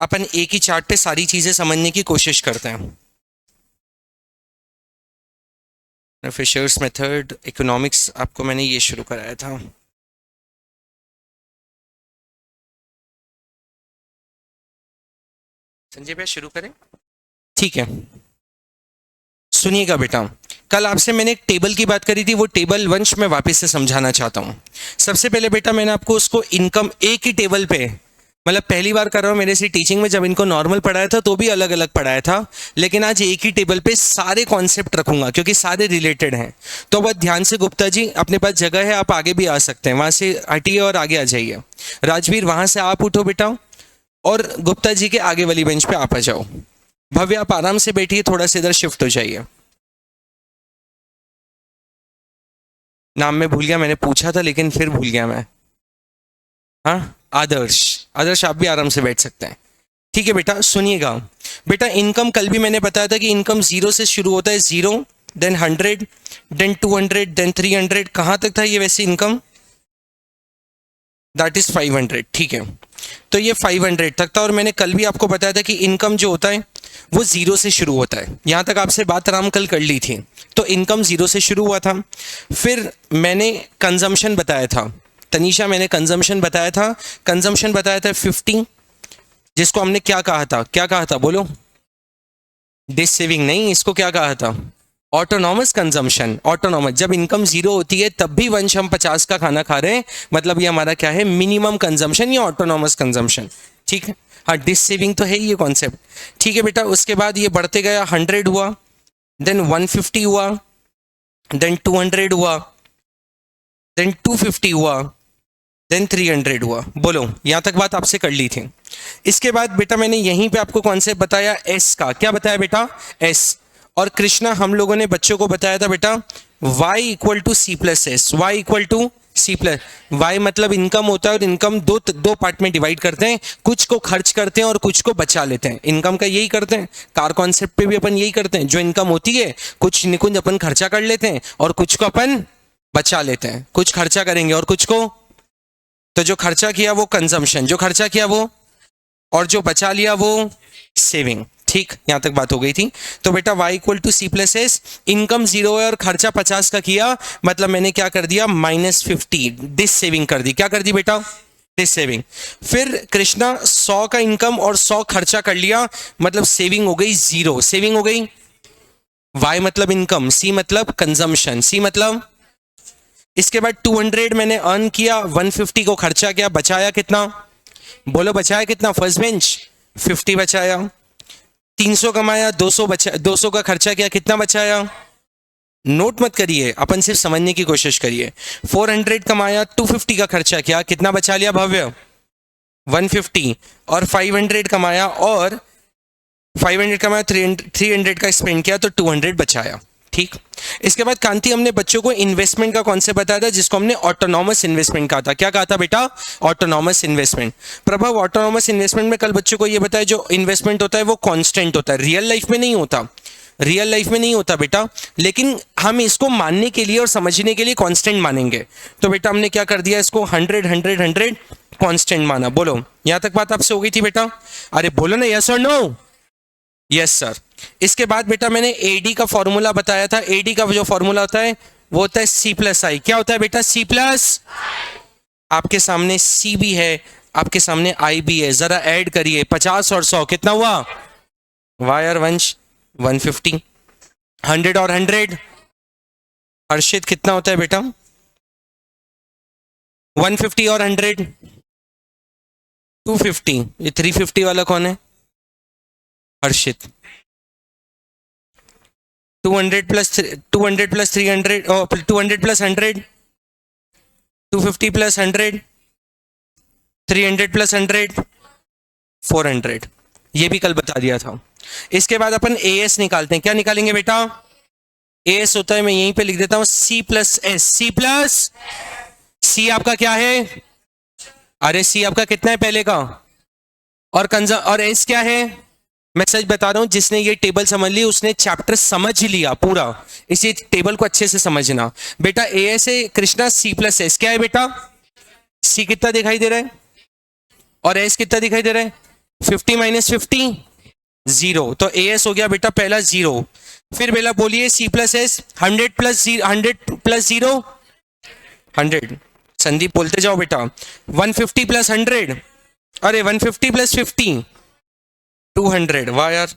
अपन एक ही चार्ट पे सारी चीजें समझने की कोशिश करते हैं। फिशर्स मेथड इकोनॉमिक्स आपको मैंने ये शुरू कराया था। संजय भैया शुरू करें? ठीक है, सुनिएगा बेटा, कल आपसे मैंने एक टेबल की बात करी थी, वो टेबल वंश मैं वापस से समझाना चाहता हूँ। सबसे पहले बेटा मैंने आपको उसको इनकम एक ही टेबल पे, मतलब पहली बार कर रहा हूँ मेरे से टीचिंग में, जब इनको नॉर्मल पढ़ाया था तो भी अलग अलग पढ़ाया था, लेकिन आज एक ही टेबल पे सारे कॉन्सेप्ट रखूंगा क्योंकि सारे रिलेटेड हैं। तो बहुत ध्यान से गुप्ता जी, अपने पास जगह है, आप आगे भी आ सकते हैं, वहां से हटिए और आगे आ जाइए। राजवीर वहां से आप उठो बेटा, और गुप्ता जी के आगे वाली बेंच पे आप आ जाओ। भव्य आप आराम से बैठिए, थोड़ा सा इधर शिफ्ट हो जाइए। नाम में भूल गया, मैंने पूछा था लेकिन फिर भूल गया मैं। हाँ, आदर्श, आदर्श आप भी आराम से बैठ सकते हैं। ठीक है बेटा, सुनिएगा बेटा, इनकम कल भी मैंने बताया था कि इनकम जीरो से शुरू होता है, जीरो, देन 100, देन 200, देन 300, कहाँ तक था ये वैसे इनकम? That is 500। ठीक है, तो ये 500 तक था, और मैंने कल भी आपको बताया था कि इनकम जो होता है वो जीरो से शुरू होता है। यहां तक आपसे बात राम कल कर ली थी, तो इनकम जीरो से शुरू हुआ था। फिर मैंने कंजम्पशन बताया था, तनीषा मैंने कंजम्पशन बताया था, कंजम्पशन बताया था 50, जिसको हमने क्या कहा था, क्या कहा था बोलो? डिस सेविंग नहीं, इसको क्या कहा था? Autonomous consumption. ऑटोनॉमस, जब इनकम जीरो होती है तब भी वंश हम 50 का खाना खा रहे हैं, मतलब ये हमारा क्या है? मिनिमम कंजम्पशन या ऑटोनॉमस कंजम्पशन। ठीक है, हाँ, डिस सेविंग तो है ये कॉन्सेप्ट। ठीक है बेटा, उसके बाद ये बढ़ते गया, 100 हुआ, देन 150 हुआ, देन 200 हुआ, देन 250 हुआ, देन 300 हुआ। बोलो, यहां तक बात आपसे कर ली थी। इसके बाद बेटा मैंने यहीं पे आपको कॉन्सेप्ट बताया एस का। क्या बताया बेटा? एस। और कृष्णा हम लोगों ने बच्चों को बताया था बेटा, y equal to C plus S, Y equal to C plus, Y मतलब इनकम होता है, और इनकम दो पार्ट में डिवाइड करते हैं, कुछ को खर्च करते हैं और कुछ को बचा लेते हैं। इनकम का यही करते हैं, कार कॉन्सेप्ट पे भी अपन यही करते हैं, जो इनकम होती है कुछ निकुंज अपन खर्चा कर लेते हैं और कुछ को अपन बचा लेते हैं। कुछ खर्चा करेंगे और कुछ को, तो जो खर्चा किया वो कंजम्पशन, जो खर्चा किया वो, और जो बचा लिया वो सेविंग। ठीक, यहां तक बात हो गई थी। तो बेटा y equal to C plus S, income zero है और खर्चा 50 का किया, मतलब मैंने क्या कर दिया? -50, डिस सेविंग कर दी। क्या कर दी बेटा? Dissaving. फिर कृष्णा 100 का इनकम और 100 खर्चा कर लिया, मतलब सेविंग हो गई जीरो, सेविंग हो गई। y मतलब इनकम, c मतलब कंजम्पशन, c मतलब। इसके बाद 200 मैंने अर्न किया, 150 को खर्चा किया, बचाया कितना? बोलो बचाया कितना? फर्स्ट बेंच 50 बचाया। 300 कमाया, 200 बचा, 200 का खर्चा किया, कितना बचाया? नोट मत करिए, अपन सिर्फ समझने की कोशिश करिए। 400 कमाया, 250 का खर्चा किया, कितना बचा लिया भव्य? 150। और 500 कमाया, और 500 कमाया, 300 का स्पेंड किया, तो 200 बचाया। ठीक, इसके बाद कांति हमने बच्चों को इन्वेस्टमेंट का कॉन्सेप्ट बताया था, जिसको हमने ऑटोनॉमस इन्वेस्टमेंट कहा था। क्या कहा था बेटा? Autonomous investment. प्रभाव, ऑटोनॉमस इन्वेस्टमेंट में कल बच्चों को यह बताया, जो इन्वेस्टमेंट होता है वो कांस्टेंट होता है, रियल लाइफ में नहीं होता, रियल लाइफ में नहीं होता बेटा, लेकिन हम इसको मानने के लिए और समझने के लिए कांस्टेंट मानेंगे। तो बेटा हमने क्या कर दिया, इसको 100 100 100 कांस्टेंट माना। बोलो, यहां तक बात आपसे हो गई थी बेटा? अरे बोलो ना, यस और नो? Yes sir. इसके बाद बेटा मैंने एडी का फॉर्मूला बताया था। एडी का जो फॉर्मूला होता है वो होता है सी प्लस आई। क्या होता है बेटा? C plus. आपके सामने सी भी है, आपके सामने आई भी है, जरा ऐड करिए, 50 और 100 कितना हुआ? वाई और वंश 150। 100 और 100 हर्षित कितना होता है बेटा? 150 और 100 250। ये 350 वाला कौन है? हर्षित। 200 प्लस 300, 200 प्लस 100, 250 प्लस 100, 300 प्लस 100, 400। ये भी कल बता दिया था। इसके बाद अपन एएस निकालते हैं। क्या निकालेंगे बेटा? एएस होता है, मैं यहीं पे लिख देता हूं, C plus S. C plus, C आपका क्या है? अरे सी आपका कितना है पहले का? और एस क्या है? मैं सच बता रहा हूं, जिसने ये टेबल समझ ली उसने चैप्टर समझ लिया पूरा। इसी टेबल को अच्छे से समझना बेटा। एएस है कृष्णा, सी प्लस एस क्या है बेटा? सी कितना दिखाई दे रहा है और एस कितना दिखाई दे रहा है? 50 माइनस 50 0, तो ए एस हो गया बेटा पहला 0। फिर बेला बोलिए C plus S, 100 plus 0 100। Sandeep बोलते जाओ बेटा। 150 प्लस 100, अरे 150 प्लस 50 200, वाह यार।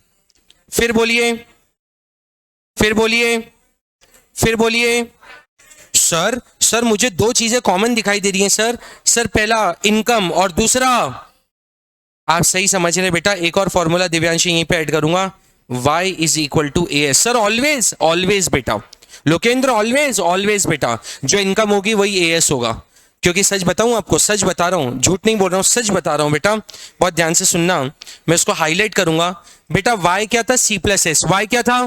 फिर बोलिए, फिर बोलिए, फिर बोलिए। सर सर मुझे दो चीजें कॉमन दिखाई दे रही हैं सर। सर पहला इनकम और दूसरा, आप सही समझ रहे बेटा। एक और फॉर्मूला दिव्यांशी यहीं पे ऐड करूंगा, y is equal to A S. Sir always always बेटा, लोकेंद्र ऑलवेज ऑलवेज बेटा, जो इनकम होगी वही ए एस होगा। क्योंकि सच बताऊं आपको, सच बता रहा हूं, झूठ नहीं बोल रहा हूं, सच बता रहा हूं बेटा। बहुत ध्यान से सुनना, मैं इसको हाईलाइट करूंगा बेटा। y क्या था? सी प्लस एस। y क्या था?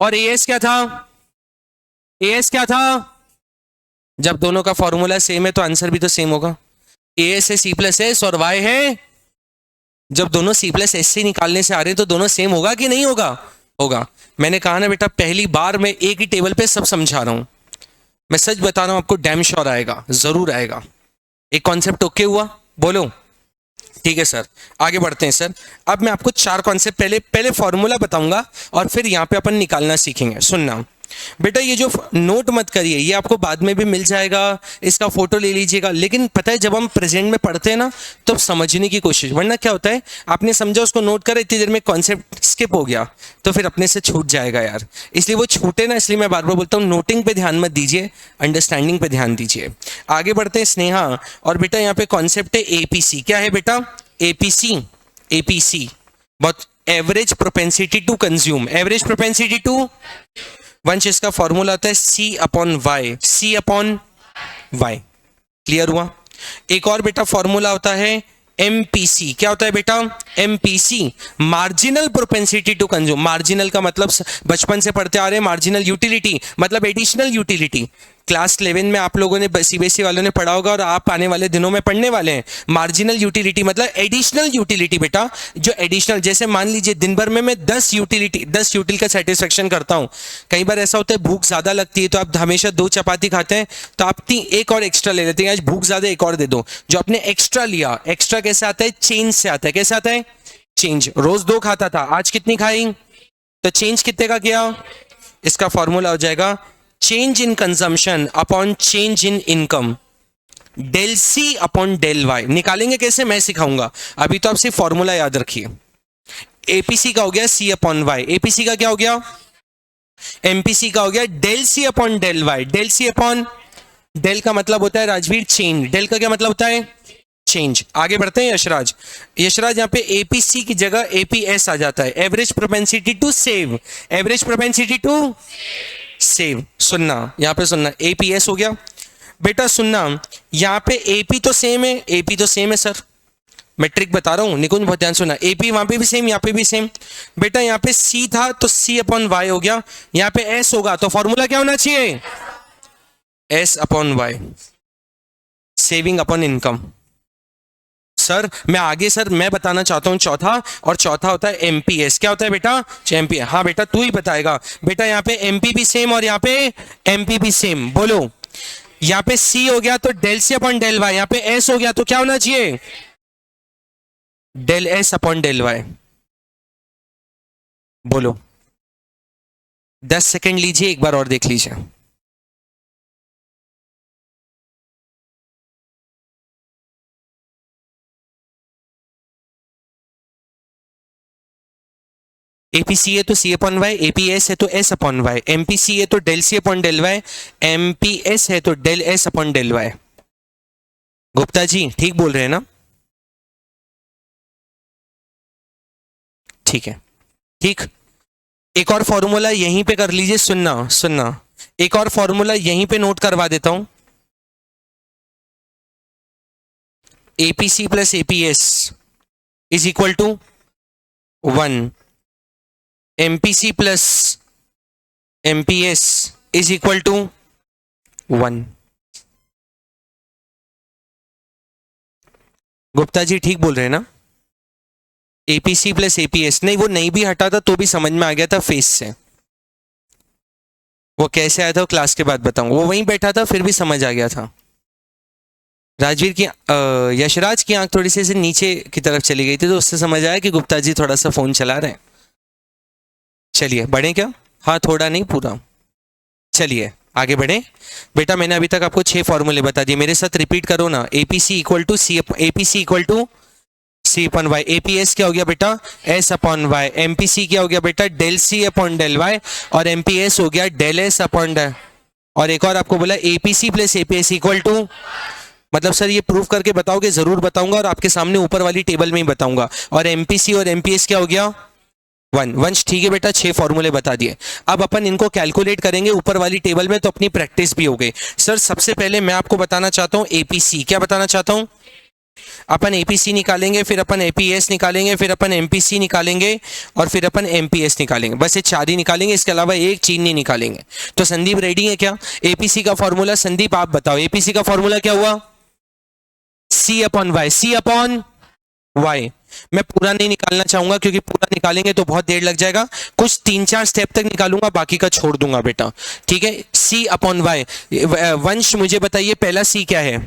और ए एस क्या था? ए एस क्या था? जब दोनों का फॉर्मूला सेम है तो आंसर भी तो सेम होगा। ए एस है सी प्लस एस और y है, जब दोनों सी प्लस एस से निकालने से आ रहे हैं तो दोनों सेम होगा कि नहीं होगा? होगा। मैंने कहा ना बेटा, पहली बार मैं एक ही टेबल पे सब समझा रहा हूं। मैं सच बता रहा हूं आपको, डैम श्योर आएगा, जरूर आएगा। एक कॉन्सेप्ट ओके हुआ? बोलो ठीक है सर। आगे बढ़ते हैं सर। अब मैं आपको चार कॉन्सेप्ट, पहले फॉर्मूला बताऊंगा और फिर यहां पे अपन निकालना सीखेंगे। सुनना बेटा, ये जो नोट मत करिए, ये आपको बाद में भी मिल जाएगा, इसका फोटो ले लीजिएगा। लेकिन पता है जब हम प्रेजेंट में पढ़ते हैं ना, तो समझने की कोशिश, वरना क्या होता है आपने समझा उसको नोट करा, इतनी देर में कॉन्सेप्ट स्किप हो गया तो फिर अपने से छूट जाएगा यार। इसलिए वो छूटे ना, इसलिए मैं बार बार बोलता हूँ नोटिंग पे ध्यान मत दीजिए, अंडरस्टैंडिंग पे ध्यान दीजिए। आगे बढ़ते हैं स्नेहा। और बेटा यहाँ पे कॉन्सेप्ट है एपीसी। क्या है बेटा? एपीसी। एपीसी बहुत, average propensity to consume, average propensity to. Vansh इसका फॉर्मूला आता है C upon Y, C upon Y. Clear हुआ? एक और बेटा फॉर्मूला होता है एमपीसी। क्या होता है बेटा? MPC, marginal propensity to consume. Marginal का मतलब बचपन से पढ़ते आ रहे हैं, मार्जिनल यूटिलिटी मतलब एडिशनल यूटिलिटी। क्लास 11 में आप लोगों ने, सीबीएसई वालों ने पढ़ा होगा और आप आने वाले दिनों में पढ़ने वाले हैं। मार्जिनल यूटिलिटी मतलब एडिशनल यूटिलिटी बेटा, जो एडिशनल, जैसे मान लीजिए दिन भर में मैं 10 यूटिल का सेटिस्फेक्शन करता हूं। कई बार ऐसा होता है भूख ज्यादा लगती है तो आप हमेशा 2 चपाती खाते हैं, तो आप एक और एक्स्ट्रा ले लेते हैं, आज भूख ज्यादा एक और दे दो। जो आपने एक्स्ट्रा लिया, एक्स्ट्रा कैसे आता है? चेंज से आता है। कैसे आता है? चेंज। रोज 2 खाता था, आज कितनी खाई? तो चेंज कितने का किया? इसका फॉर्मूला हो जाएगा change in consumption upon change in income, del C upon del Y. निकालेंगे कैसे मैं सिखाऊंगा, अभी तो आप सिर्फ फॉर्मूला याद रखिए। एपीसी का हो गया सी अपॉन वाई, एपीसी का क्या हो गया? एमपीसी का हो गया del C upon del Y. Del C upon, del का मतलब होता है राजवीर चेंज, डेल का क्या मतलब होता है? चेंज। आगे बढ़ते हैं यशराज। यशराज यहाँ पे एपीसी की जगह एपीएस आ जाता है, average propensity to save, average propensity to save. सुनना यहां पे, सुनना, एपीएस हो गया बेटा। सुनना यहां पे एपी तो सेम है, एपी तो सेम है सर, मैं ट्रिक बता रहा हूं, निकुंज बहुत ध्यान सुनना। एपी वहां पे भी सेम, यहां पे भी सेम बेटा। यहां पे सी था तो सी अपॉन वाई हो गया, यहां पे एस होगा तो फॉर्मूला क्या होना चाहिए? S upon Y, saving upon income. Sir मैं आगे, सर मैं बताना चाहता हूं चौथा, और चौथा होता है एमपीएस। क्या होता है बेटा? एमपी। हाँ बेटा तू ही बताएगा बेटा। यहाँ पे एमपी भी सेम और यहाँ पे एमपी भी सेम। बोलो, यहाँ पे सी हो गया तो del C upon del Y, यहाँ पे एस हो गया तो क्या होना चाहिए? Del S upon del Y. बोलो, 10 सेकेंड लीजिए, एक बार और देख लीजिए। एपीसी है तो सी अपॉन वाई, एपीएस है तो एस अपॉन वाई, एमपीसी है तो del C upon del Y, MPS है तो del S upon del Y. Gupta ji ठीक बोल रहे हैं ना? ठीक है, ठीक। एक और फॉर्मूला यहीं पे कर लीजिए, सुनना सुनना, एक और फॉर्मूला यहीं पे नोट करवा देता हूं। APC plus APS is equal to 1, MPC plus MPS is equal to 1। Gupta ji ठीक बोल रहे हैं ना? एपीसी प्लस एपीएस, नहीं वो नहीं भी हटा था तो भी समझ में आ गया था फेस से। वो कैसे आया था वो क्लास के बाद बताऊंगा, वो वहीं बैठा था फिर भी समझ आ गया था। राजवीर की यशराज की आंख थोड़ी सी ऐसे नीचे की तरफ चली गई थी, तो उससे समझ आया कि गुप्ता जी थोड़ा सा फोन चला रहे हैं। चलिए बढ़े क्या? हाँ थोड़ा नहीं, पूरा। चलिए आगे बढ़े। बेटा मैंने अभी तक आपको 6 फॉर्मूले बता दिए, मेरे साथ रिपीट करो ना। APC equal to C, APC equal to C upon Y. APS क्या हो गया बेटा? S upon Y. एमपीसी क्या हो गया बेटा? Del C upon del Y. और एमपीएस हो गया डेल एस अपॉन डेल। और एक और आपको बोला APC plus APS equal to, मतलब सर ये प्रूफ करके बताओगे? जरूर बताऊंगा, और आपके सामने ऊपर वाली टेबल में ही बताऊंगा। और एमपीसी और एमपीएस क्या हो गया? वंश। ठीक है बेटा, 6 फॉर्मूले बता दिए। अब अपन इनको कैलकुलेट करेंगे ऊपर वाली टेबल में, तो अपनी प्रैक्टिस भी हो गई। सर सबसे पहले मैं आपको बताना चाहता हूं एपीसी। क्या बताना चाहता हूं? अपन एपीसी निकालेंगे, फिर अपन एपीएस निकालेंगे, फिर अपन एमपीसी निकालेंगे, और फिर अपन एमपीएस निकालेंगे। बस ये 4 ही निकालेंगे, इसके अलावा एक चीज नहीं निकालेंगे। तो संदीप रेडी है क्या? एपीसी का फॉर्मूला संदीप आप बताओ। एपीसी का फॉर्मूला क्या हुआ? सी upon Y. C upon Y. मैं पूरा नहीं निकालना चाहूंगा, क्योंकि पूरा निकालेंगे तो बहुत देर लग जाएगा। कुछ 3-4 स्टेप तक निकालूंगा, बाकी का छोड़ दूंगा बेटा। ठीक है, सी अपॉन वाई। वंश मुझे बताइए पहला सी क्या है?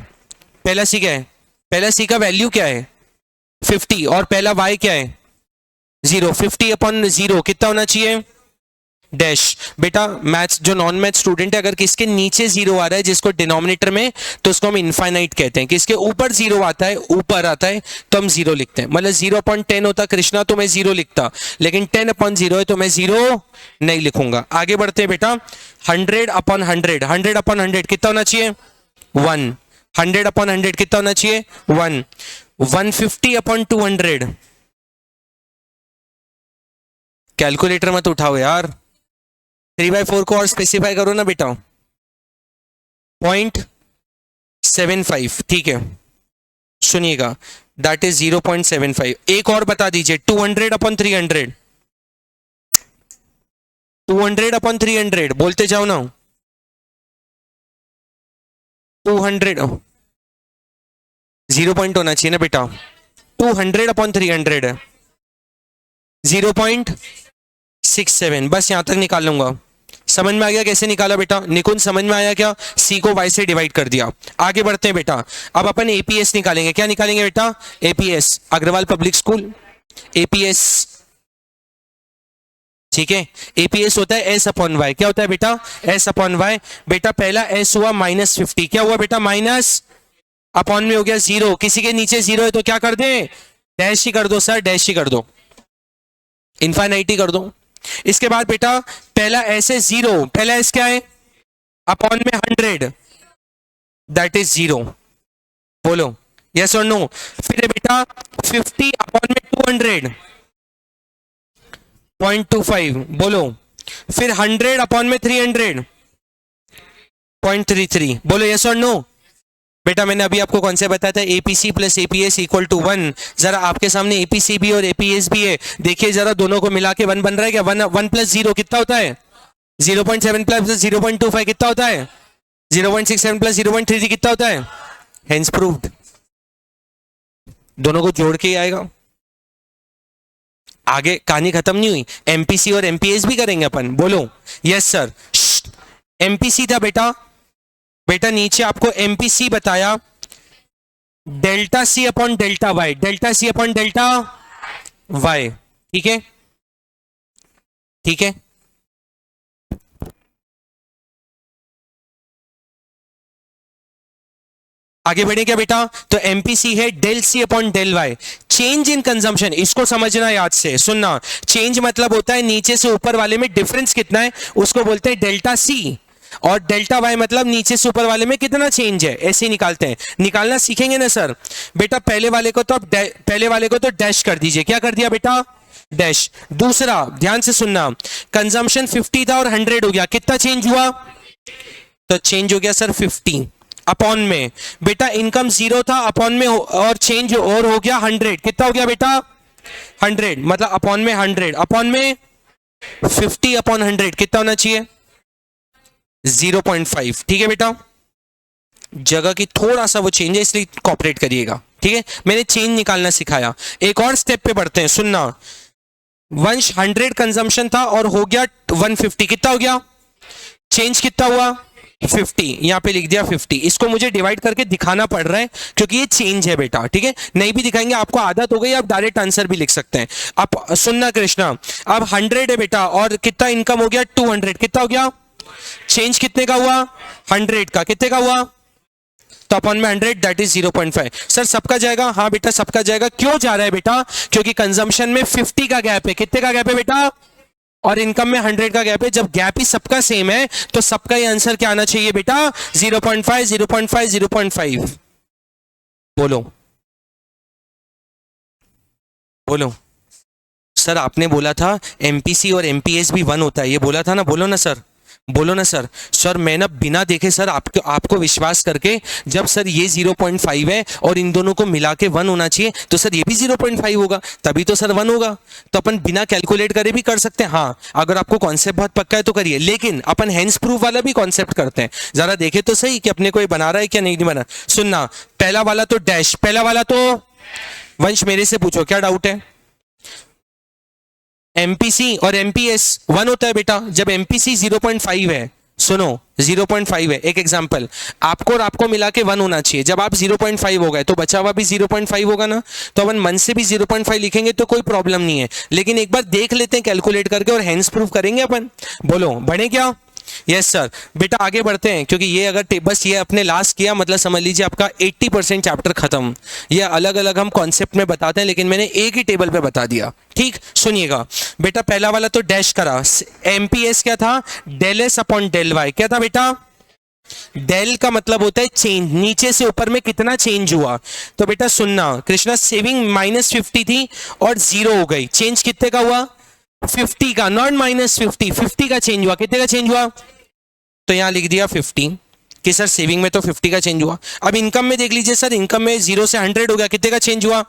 पहला सी क्या है? पहला सी का वैल्यू क्या है? 50। और पहला वाई क्या है? 0। 50 अपॉन 0 कितना होना चाहिए? डैश। बेटा मैथ्स जो नॉन मैथ स्टूडेंट है, अगर किसके नीचे 0 आ रहा है जिसको डिनोमिनेटर में, तो उसको हम इनफाइनाइट कहते हैं। किसके ऊपर 0 आता है, ऊपर आता है, तो हम 0 लिखते हैं। मतलब 0/10 होता कृष्णा तो मैं 0 लिखता, लेकिन 10/0 है तो मैं 0 नहीं लिखूंगा। आगे बढ़ते हैं बेटा। 100/100, 100/100 कितना होना चाहिए? 1। 100/100 कितना होना चाहिए? 1। 150/200, कैलकुलेटर मत उठाओ यार, 3/4 को और स्पेसिफाई करो ना बेटा। 0.75। ठीक है, सुनिएगा, दैट इज 0.75। एक और बता दीजिए, 200/300, 200/300 बोलते जाओ ना। 200 0 पॉइंट होना चाहिए ना बेटा। 200/300 है 0.67। बस यहां तक निकाल लूंगा। समझ में आ गया कैसे निकाला बेटा? निकुंज समझ में आया क्या? सी को वाई से डिवाइड कर दिया। आगे बढ़ते हैं बेटा। अब अपन एपीएस निकालेंगे। क्या निकालेंगे बेटा? APS, Agarwal public school. APS, ठीक है, एपीएस होता है एस अपॉन वाई। क्या होता है बेटा? S upon Y. बेटा पहला एस हुआ -50। क्या हुआ बेटा? माइनस अपॉन में हो गया 0। किसी के नीचे 0 है तो क्या कर दे? डैश ही कर दो सर, डैश ही कर दो, इनफाइनाइटी कर दो। इसके बाद बेटा पहला एस है 0, पहला एस क्या है? अपॉन में 100, दैट इज 0। बोलो यस और नो। फिर है बेटा 50 अपॉन में 200, 0.25। बोलो। फिर 100 अपॉन में 300, 0.33। बोलो यस और नो। बेटा मैंने अभी आपको कौन से बताया था? APC plus APS equal to 1। जरा आपके सामने एपीसी भी और एपीएस भी है, देखिए जरा दोनों को मिला के 1 बन रहा है क्या? 1 + 0 कितना होता है? 0.7 प्लस 0.25 कितना होता है? 0.67 प्लस 0.33 कितना होता है? Hence proved. दोनों को जोड़ के ही आएगा। आगे कहानी खत्म नहीं हुई, एमपीसी और एमपीएस भी करेंगे अपन। बोलो यस सर। एमपीसी था बेटा, बेटा नीचे आपको एमपीसी बताया, delta C upon delta Y, delta C upon delta Y. ठीक है, ठीक है। आगे बढ़े क्या बेटा? तो एमपीसी है del C upon del Y. Change in consumption, इसको समझना याद से सुनना। चेंज मतलब होता है नीचे से ऊपर वाले में डिफरेंस कितना है, उसको बोलते हैं डेल्टा सी। और डेल्टा वाई मतलब नीचे से ऊपर वाले में कितना चेंज है, ऐसे निकालते हैं। निकालना सीखेंगे ना सर? बेटा पहले वाले को तो आप पहले वाले को तो डैश कर दीजिए। क्या कर दिया बेटा? डैश। दूसरा ध्यान से सुनना, कंजम्पशन 50 था और 100 हो गया, कितना चेंज हुआ? तो चेंज हो गया सर 50 अपॉन में। बेटा इनकम 0 था, अपॉन में और चेंज और हो गया 100। कितना हो गया बेटा? 100, मतलब अपॉन में 100, अपॉन में 50/100 कितना होना चाहिए? 0.5। ठीक है बेटा, जगह की थोड़ा सा वो चेंज है, इसलिए कॉपरेट करिएगा। ठीक है, मैंने चेंज निकालना सिखाया। एक और स्टेप पे बढ़ते हैं, सुनना। वंश 100 कंजम्पशन था और हो गया 150, कितना हो गया? चेंज कितना हुआ? 50, यहाँ पे लिख दिया 50। इसको मुझे डिवाइड करके दिखाना पड़ रहा है क्योंकि ये चेंज है बेटा, ठीक है। नहीं भी दिखाएंगे आपको आदत हो गई, आप डायरेक्ट आंसर भी लिख सकते हैं। अब सुनना कृष्णा, अब 100 है बेटा और कितना इनकम हो गया 200, कितना हो गया चेंज, कितने का हुआ 100 का, कितने का हुआ तो अपॉन में 100 दैट इज 0.5। सर सबका जाएगा, हाँ बेटा सबका जाएगा। क्यों जा रहा है बेटा, क्योंकि कंजम्पशन में 50 का गैप है, कितने का गैप है बेटा, और इनकम में 100 का गैप है। जब गैप ही सबका सेम है तो सबका ही आंसर क्या आना चाहिए बेटा 0.5 0.5 0.5। बोलो बोलो। सर आपने बोला था एमपीसी और एमपीएस भी 1 होता है, ये बोला था ना, बोलो ना सर, बोलो ना सर। सर मैं ना बिना देखे सर आपको विश्वास करके, जब सर ये 0.5 है और इन दोनों को मिला के 1 होना चाहिए तो सर ये भी 0.5 होगा, तभी तो सर 1 होगा। तो अपन बिना कैलकुलेट करे भी कर सकते हैं। हाँ अगर आपको कॉन्सेप्ट बहुत पक्का है तो करिए, लेकिन अपन हैंड्स प्रूफ वाला भी कॉन्सेप्ट करते हैं। जरा देखे तो सही कि अपने को ये बना रहा है क्या नहीं बना। सुनना, पहला वाला तो डैश, पहला वाला तो वंश मेरे से पूछो क्या डाउट है। एमपीसी और एमपीएस 1 होता है बेटा जब एमपीसी 0.5 है। सुनो 0.5 है, एक एग्जांपल, आपको और आपको मिला के 1 होना चाहिए। जब आप 0.5 हो गए तो बचा हुआ भी 0.5 होगा ना, तो अपन मन से भी 0.5 लिखेंगे तो कोई प्रॉब्लम नहीं है, लेकिन एक बार देख लेते हैं कैलकुलेट करके और हैंड्स प्रूफ करेंगे अपन। बोलो बढ़े क्या। Yes sir. बेटा आगे बढ़ते हैं क्योंकि ये अगर बस ये अपने लास्ट किया मतलब समझ लीजिए आपका 80% चैप्टर खत्म। ये अलग अलग हम कॉन्सेप्ट में बताते हैं लेकिन मैंने एक ही टेबल पे बता दिया, ठीक। सुनिएगा बेटा, पहला वाला तो डैश करा, एमपीएस क्या था, del S upon del Y, क्या था बेटा, डेल का मतलब होता है चेंज, नीचे से ऊपर में कितना चेंज हुआ। तो बेटा सुनना कृष्णा, सेविंग -50 थी और 0 हो गई, चेंज कितने का हुआ 50 का, नॉट -50, 50 का चेंज हुआ, कितने का चेंज हुआ, तो यहां लिख दिया 50 कि सर सेविंग में तो 50 का चेंज हुआ। अब इनकम में देख लीजिए सर, इनकम में 0 से 100 हो गया, कितने का चेंज हुआ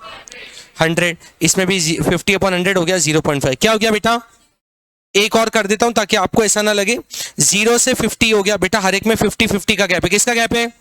100, इसमें भी 50 अपॉन 100 हो गया 0.5, क्या हो गया बेटा। एक और कर देता हूं ताकि आपको ऐसा ना लगे, 0 से 50 हो गया बेटा, हर एक में 50-50 का गैप है, किसका गैप है,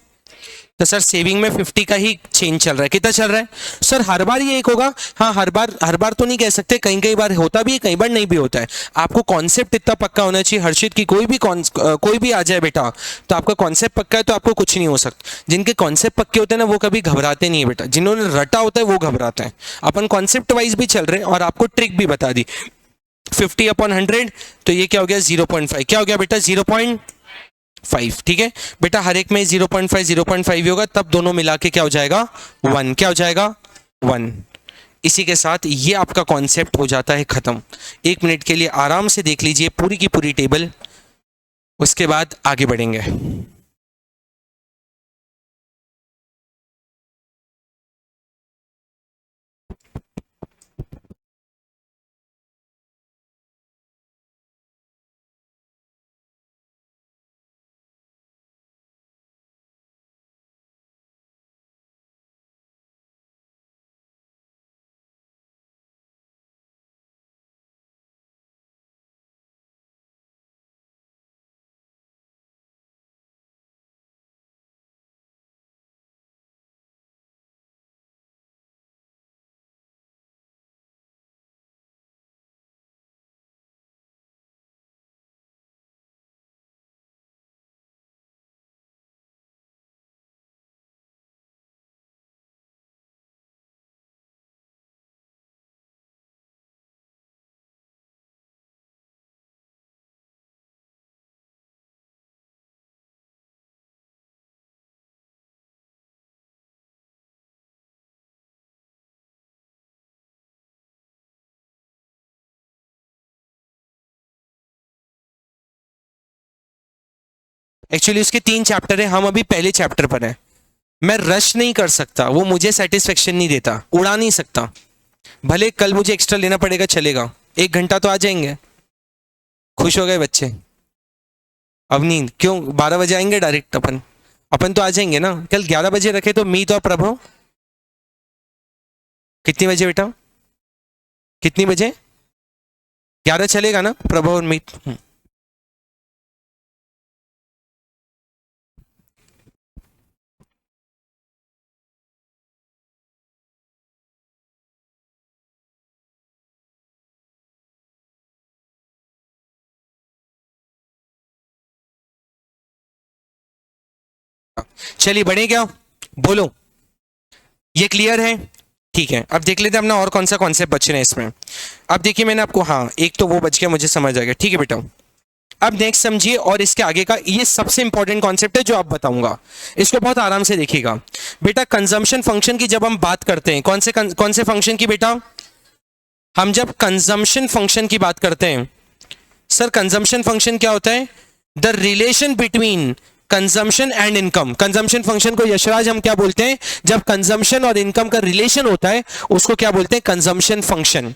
तो सर सेविंग में 50 का ही चेंज चल रहा है, कितना चल रहा है सर, हर बार ये एक होगा, हाँ हर बार तो नहीं कह सकते, कई कई बार होता भी है कई बार नहीं भी होता है। आपको कॉन्सेप्ट इतना पक्का होना चाहिए हर्षित की, कोई भी आ जाए बेटा तो आपका कॉन्सेप्ट पक्का है तो आपको कुछ नहीं हो सकता। जिनके कॉन्सेप्ट पक्के होते हैं ना वो कभी घबराते नहीं है बेटा, जिन्होंने रटा होता है वो घबराता है। अपन कॉन्सेप्ट वाइज भी चल रहे हैं और आपको ट्रिक भी बता दी, 50 अपॉन 100 तो ये क्या हो गया 0.5, क्या हो गया बेटा 0.5, ठीक है बेटा, हर एक में 0.5 होगा, तब दोनों मिला के क्या हो जाएगा 1, क्या हो जाएगा 1। इसी के साथ ये आपका कॉन्सेप्ट हो जाता है खत्म। 1 मिनट के लिए आराम से देख लीजिए पूरी की पूरी टेबल, उसके बाद आगे बढ़ेंगे। एक्चुअली उसके 3 चैप्टर है, हम अभी पहले चैप्टर पर हैं। मैं रश नहीं कर सकता, वो मुझे सेटिस्फेक्शन नहीं देता, उड़ा नहीं सकता। भले कल मुझे एक्स्ट्रा लेना पड़ेगा चलेगा, 1 घंटा तो आ जाएंगे। खुश हो गए बच्चे। अब नहीं क्यों, 12 बजे आएंगे डायरेक्ट अपन, अपन तो आ जाएंगे ना। कल 11 बजे रखे तो मीत और प्रभव कितनी बजे बेटा, कितनी बजे, 11 चलेगा ना प्रभव और मीत। चलिए बढ़े क्या, बोलो, ये क्लियर है? ठीक है, अब देख लेते हैं अपना और कौन सा कॉन्सेप्ट बच रहे हैं इसमें। अब देखिए मैंने आपको, हाँ एक तो वो बच गया, मुझे समझ आ गया, ठीक है बेटा। अब नेक्स्ट समझिए, और इसके आगे का ये सबसे इंपॉर्टेंट कॉन्सेप्ट है जो आप बताऊंगा, इसको बहुत आराम से देखिएगा बेटा। कंजम्पशन फंक्शन की जब हम बात करते हैं, कौन से फंक्शन की बेटा? हम जब कंजम्पशन फंक्शन की बात करते हैं, सर कंजम्पशन फंक्शन क्या होता है? The relation between consumption and income. Consumption function को यशराज हम क्या बोलते हैं? जब कंजम्पशन और इनकम का रिलेशन होता है उसको क्या बोलते हैं? Consumption function.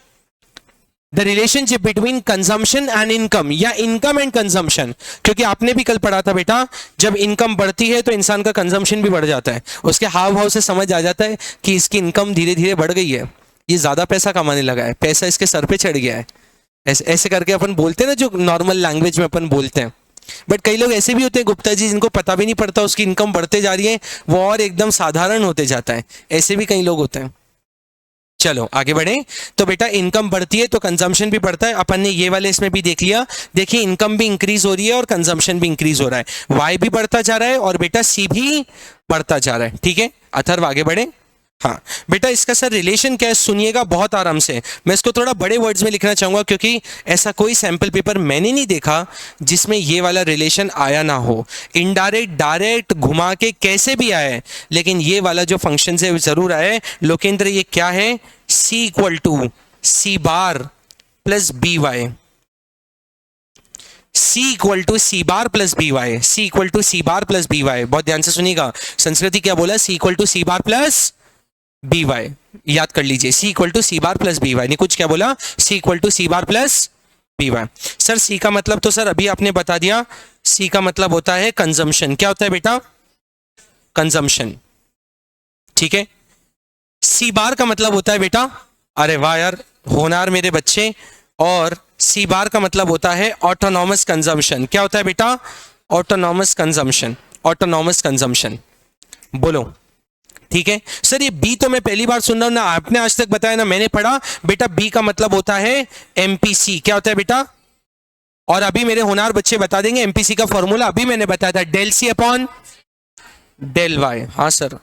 The relationship between consumption and income, या इनकम एंड कंजम्पशन, क्योंकि आपने भी कल पढ़ा था बेटा, जब इनकम बढ़ती है तो इंसान का कंजम्पशन भी बढ़ जाता है। उसके हाव भाव से समझ आ जाता है कि इसकी इनकम धीरे धीरे बढ़ गई है, ये ज्यादा पैसा कमाने लगा है, पैसा इसके सर पे चढ़ गया है। ऐसे ऐसे करके अपन बोलते हैं ना, जो नॉर्मल लैंग्वेज में अपन बोलते हैं। बट कई लोग ऐसे भी होते हैं गुप्ता जी, जिनको पता भी नहीं पड़ता उसकी इनकम बढ़ते जा रही है, वो और एकदम साधारण होते जाता है। ऐसे भी कई लोग होते हैं। चलो आगे बढ़े। तो बेटा इनकम बढ़ती है तो कंजम्पशन भी बढ़ता है, अपन ने ये वाले इसमें भी देख लिया। देखिए इनकम भी इंक्रीज हो रही है और कंजम्पशन भी इंक्रीज हो रहा है, वाई भी बढ़ता जा रहा है और बेटा सी भी बढ़ता जा रहा है। ठीक है अथर्व आगे बढ़े। हाँ बेटा इसका सर रिलेशन क्या है, सुनिएगा बहुत आराम से। मैं इसको थोड़ा बड़े वर्ड्स में लिखना चाहूंगा, क्योंकि ऐसा कोई सैंपल पेपर मैंने नहीं देखा जिसमें ये वाला रिलेशन आया ना हो। इनडायरेक्ट डायरेक्ट घुमा के कैसे भी आए, लेकिन ये वाला जो फंक्शन है जरूर आए। लोकेंद्र ये क्या है? C equal to C bar plus B Y. C equal to C bar plus B Y, C equal to C bar plus B Y. बहुत ध्यान से सुनिएगा, संस्कृति क्या बोला? C equal to C bar plus B Y, याद कर लीजिए, C equal to C bar plus B Y. नहीं कुछ क्या बोला? C equal to C bar plus B Y. Sir C का मतलब तो सर अभी आपने बता दिया, सी का मतलब होता है कंजम्पशन। क्या होता है बेटा? कंजम्पशन। ठीक है, सी बार का मतलब होता है बेटा, अरे वाह यार होनार मेरे बच्चे, और सी बार का मतलब होता है ऑटोनॉमस कंजम्पशन। क्या होता है बेटा? Autonomous consumption, autonomous consumption. बोलो ठीक है। सर ये बी तो मैं पहली बार सुन रहा हूं ना, आपने आज तक बताया ना मैंने पढ़ा। बेटा बी का मतलब होता है एमपीसी। क्या होता है बेटा? और अभी मेरे होनार बच्चे बता देंगे एमपीसी का फॉर्मूला, अभी मैंने बताया था, del C upon del Y. हाँ सर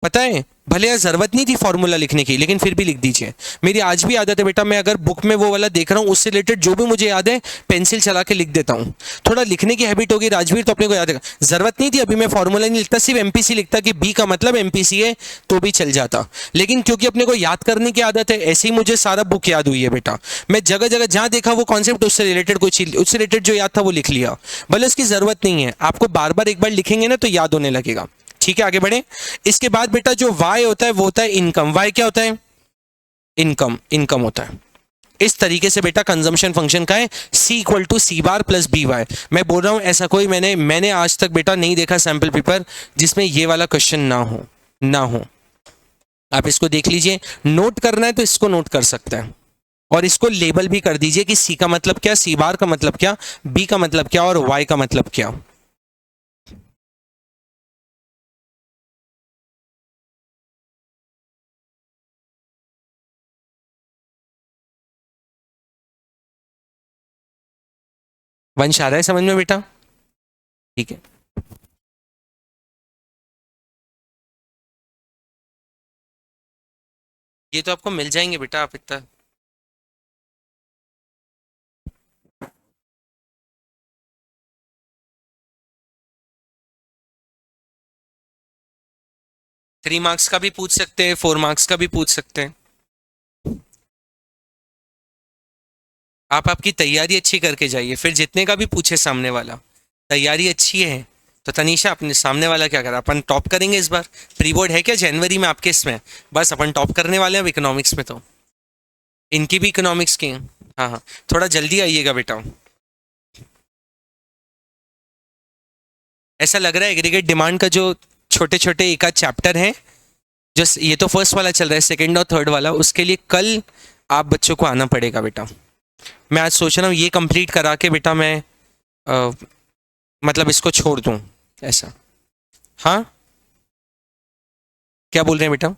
पता है, भले यार जरूरत नहीं थी फॉर्मूला लिखने की, लेकिन फिर भी लिख दीजिए। मेरी आज भी आदत है बेटा, मैं अगर बुक में वो वाला देख रहा हूँ उससे रिलेटेड जो भी मुझे याद है पेंसिल चला के लिख देता हूँ। थोड़ा लिखने की हैबिट होगी राजवीर, तो अपने को याद है। जरूरत नहीं थी अभी मैं फॉर्मूला नहीं लिखता, सिर्फ एमपीसी लिखता कि बी का मतलब एमपीसी है तो भी चल जाता। लेकिन क्योंकि अपने को याद करने की आदत है, ऐसे ही मुझे सारा बुक याद हुई है बेटा। मैं जगह जगह जहां देखा वो कॉन्सेप्ट उससे रिलेटेड कोई चीज, उससे रिलेटेड जो याद था वो लिख लिया। भले उसकी जरूरत नहीं है, आपको बार बार एक बार लिखेंगे ना तो याद होने लगेगा। ठीक है आगे बढ़े। इसके बाद बेटा जो y होता है वो होता है इनकम। y क्या होता है? इनकम, इनकम होता है। इस तरीके से बेटा कंजम्पशन फंक्शन का है c equal to C bar plus B Y. मैं बोल रहा हूं ऐसा कोई मैंने आज तक बेटा नहीं देखा सैंपल पेपर जिसमें ये वाला क्वेश्चन ना हो। आप इसको देख लीजिए, नोट करना है तो इसको नोट कर सकते हैं, और इसको लेबल भी कर दीजिए कि c का मतलब क्या, सी बार का मतलब क्या, b का मतलब क्या और y का मतलब क्या। वंश आ रहा है समझ में बेटा? ठीक है ये तो आपको मिल जाएंगे बेटा, आप इतना। थ्री मार्क्स का भी पूछ सकते हैं, 4 मार्क्स का भी पूछ सकते हैं। आप आपकी तैयारी अच्छी करके जाइए, फिर जितने का भी पूछे सामने वाला, तैयारी अच्छी है तो तनीषा अपने सामने वाला क्या करा, अपन टॉप करेंगे इस बार। प्री बोर्ड है क्या जनवरी में आपके? इसमें बस अपन टॉप करने वाले हैं अब इकोनॉमिक्स में, तो इनकी भी इकोनॉमिक्स की हैं। हाँ हाँ थोड़ा जल्दी आइएगा बेटा। ऐसा लग रहा है एग्रीगेट डिमांड का जो छोटे छोटे एक आध चैप्टर है, जो ये तो फर्स्ट वाला चल रहा है, सेकंड और थर्ड वाला, उसके लिए कल आप बच्चों को आना पड़ेगा बेटा। मैं आज सोच रहा हूँ ये कंप्लीट करा के बेटा मैं मतलब इसको छोड़ दूँ ऐसा। हाँ क्या बोल रहे हैं बेटा?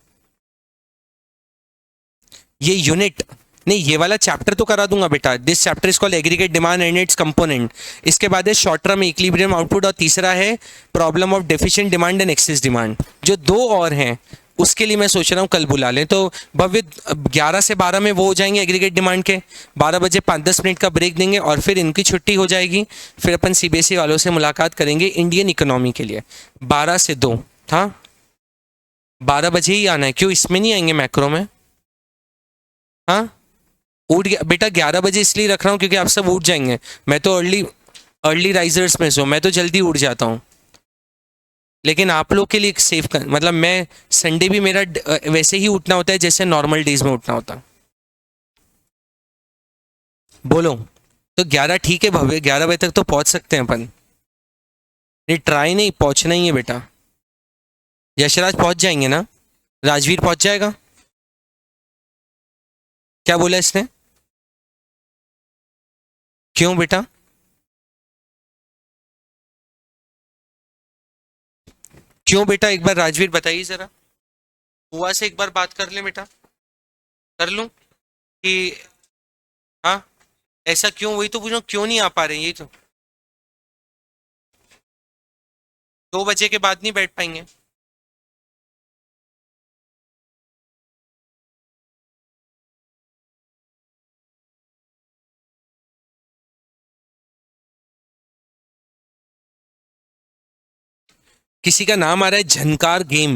ये यूनिट नहीं, ये वाला चैप्टर तो करा दूंगा बेटा। This chapter is called aggregate demand and it's component. इसके बाद है शॉर्ट टर्म इक्विलिब्रियम आउटपुट और तीसरा है problem of deficient demand and excess demand. जो दो और हैं उसके लिए मैं सोच रहा हूँ कल बुला लें। तो भव्य 11 से 12 में वो हो जाएंगे एग्रीगेट डिमांड के, 12 बजे 5-10 मिनट का ब्रेक देंगे और फिर इनकी छुट्टी हो जाएगी। फिर अपन सीबीएसई वालों से मुलाकात करेंगे इंडियन इकोनॉमी के लिए। 12 से 2 था, 12 बजे ही आना है। क्यों इसमें नहीं आएंगे मैक्रो में? हाँ उठ गया बेटा, 11 बजे इसलिए रख रहा हूँ क्योंकि आप सब उठ जाएंगे। मैं तो अर्ली राइजर्स में से हूँ, मैं तो जल्दी उठ जाता हूँ। लेकिन आप लोग के लिए सेफ कर, मतलब मैं संडे भी मेरा वैसे ही उठना होता है जैसे नॉर्मल डेज में उठना होता। बोलो तो 11 ठीक है भव्य, 11 बजे तक तो पहुंच सकते हैं अपन। ये ट्राई नहीं, पहुंचना ही है बेटा। यशराज पहुंच जाएंगे ना? राजवीर पहुंच जाएगा? क्या बोला इसने? क्यों बेटा? क्यों बेटा, एक बार राजवीर बताइए जरा। बुआ से एक बार बात कर ले बेटा। कर लूं कि? हाँ ऐसा क्यों, वही तो पूछ रहा हूं, क्यों नहीं आ पा रहे? यही तो 2 बजे के बाद नहीं बैठ पाएंगे? किसी का नाम आ रहा है Jhankar game.